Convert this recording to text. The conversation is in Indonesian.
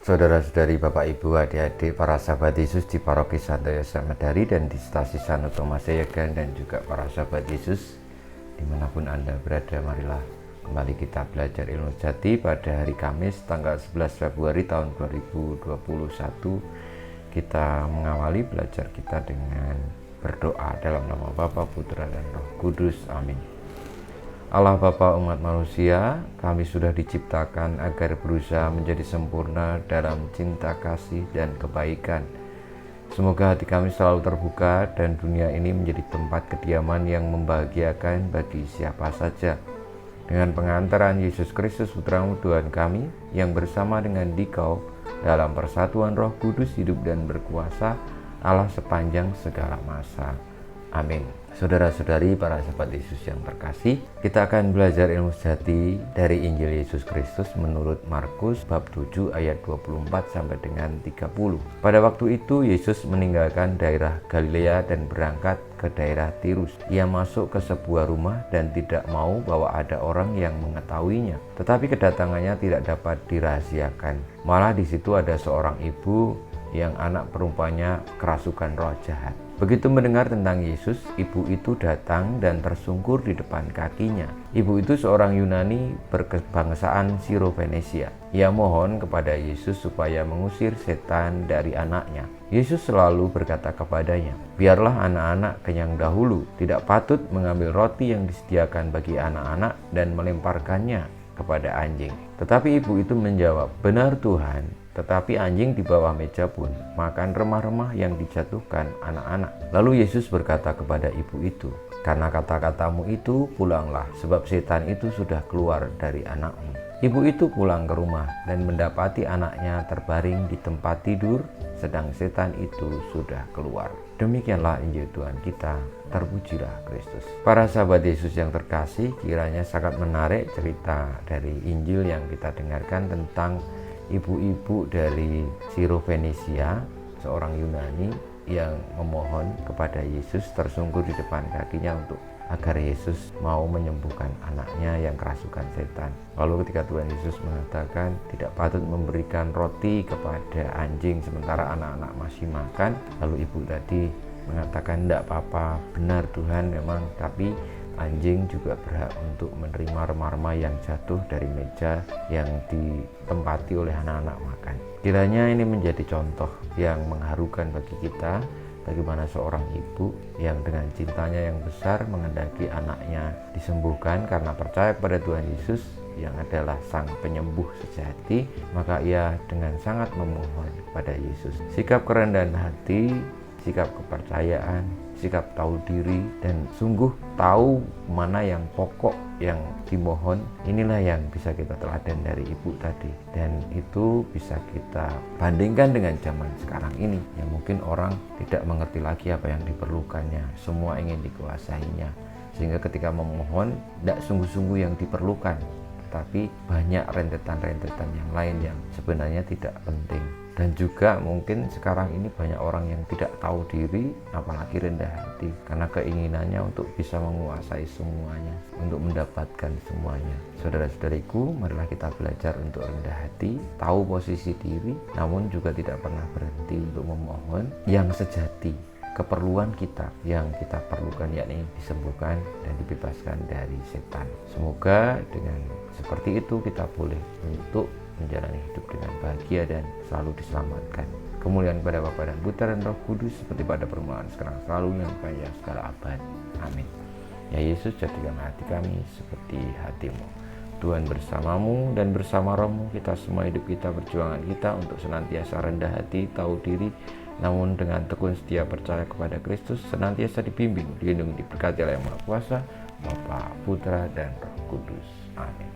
Saudara-saudari, Bapak Ibu, adik-adik, para sahabat Yesus di Paroki Santo Yosef Medari dan di Stasi Santo Thomas Yegan, dan juga para sahabat Yesus dimanapun Anda berada, marilah kembali kita belajar ilmu sejati pada hari Kamis tanggal 11 Februari tahun 2021. Kita mengawali belajar kita dengan berdoa dalam nama Bapa, Putra, dan Roh Kudus. Amin. Allah Bapa umat manusia, kami sudah diciptakan agar berusaha menjadi sempurna dalam cinta kasih dan kebaikan. Semoga hati kami selalu terbuka dan dunia ini menjadi tempat kediaman yang membahagiakan bagi siapa saja. Dengan pengantaran Yesus Kristus Putramu Tuhan kami, yang bersama dengan Dikau dalam persatuan Roh Kudus hidup dan berkuasa Allah sepanjang segala masa. Amin. Saudara-saudari, para sahabat Yesus yang terkasih, kita akan belajar ilmu sejati dari Injil Yesus Kristus menurut Markus bab 7 ayat 24 sampai dengan 30. Pada waktu itu Yesus meninggalkan daerah Galilea dan berangkat ke daerah Tirus. Ia masuk ke sebuah rumah dan tidak mau bahwa ada orang yang mengetahuinya. Tetapi kedatangannya tidak dapat dirahasiakan. Malah di situ ada seorang ibu yang anak perempuannya kerasukan roh jahat. Begitu mendengar tentang Yesus, ibu itu datang dan tersungkur di depan kakinya. Ibu itu seorang Yunani berkebangsaan Siro-Fenisia. Ia mohon kepada Yesus supaya mengusir setan dari anaknya. Yesus selalu berkata kepadanya, "Biarlah anak-anak kenyang dahulu, tidak patut mengambil roti yang disediakan bagi anak-anak dan melemparkannya kepada anjing." Tetapi ibu itu menjawab, "Benar Tuhan, tetapi anjing di bawah meja pun makan remah-remah yang dijatuhkan anak-anak." Lalu Yesus berkata kepada ibu itu, "Karena kata-katamu itu, pulanglah, sebab setan itu sudah keluar dari anakmu." Ibu itu pulang ke rumah dan mendapati anaknya terbaring di tempat tidur, sedang setan itu sudah keluar. Demikianlah Injil Tuhan kita, terpujilah Kristus. Para sahabat Yesus yang terkasih, kiranya sangat menarik cerita dari Injil yang kita dengarkan tentang ibu-ibu dari Siro-Fenisia, seorang Yunani yang memohon kepada Yesus, tersungkur di depan kakinya untuk agar Yesus mau menyembuhkan anaknya yang kerasukan setan. Lalu ketika Tuhan Yesus mengatakan tidak patut memberikan roti kepada anjing sementara anak-anak masih makan, lalu ibu tadi mengatakan, "Tidak apa-apa, benar Tuhan memang, tapi anjing juga berhak untuk menerima remah-remah yang jatuh dari meja yang ditempati oleh anak-anak makan." Kiranya ini menjadi contoh yang mengharukan bagi kita, bagaimana seorang ibu yang dengan cintanya yang besar menghendaki anaknya disembuhkan karena percaya kepada Tuhan Yesus yang adalah sang penyembuh sejati, maka ia dengan sangat memohon kepada Yesus. Sikap kerendahan hati, sikap kepercayaan, sikap tahu diri, dan sungguh tahu mana yang pokok yang dimohon, inilah yang bisa kita teladan dari ibu tadi. Dan itu bisa kita bandingkan dengan zaman sekarang ini, yang mungkin orang tidak mengerti lagi apa yang diperlukannya, semua ingin dikuasainya, sehingga ketika memohon tidak sungguh-sungguh yang diperlukan, tetapi banyak rentetan-rentetan yang lain yang sebenarnya tidak penting. Dan juga mungkin sekarang ini banyak orang yang tidak tahu diri, apalagi rendah hati, karena keinginannya untuk bisa menguasai semuanya, untuk mendapatkan semuanya. Saudara-saudariku, marilah kita belajar untuk rendah hati, tahu posisi diri, namun juga tidak pernah berhenti untuk memohon yang sejati, keperluan kita yang kita perlukan, yakni disembuhkan dan dibebaskan dari setan. Semoga dengan seperti itu kita boleh untuk menjalani hidup dengan bahagia dan selalu diselamatkan. Kemuliaan kepada Bapa dan Putra dan Roh Kudus, seperti pada permulaan, sekarang, selalu, dan sepanjang segala abad. Amin. Ya Yesus, jadikan hati kami seperti hati-Mu. Tuhan bersamamu dan bersama rohmu, kita semua hidup kita, perjuangan kita untuk senantiasa rendah hati, tahu diri, namun dengan tekun setia percaya kepada Kristus, senantiasa dibimbing, dilindungi, diberkati oleh Yang Maha Kuasa, Bapa, Putra, dan Roh Kudus. Amin.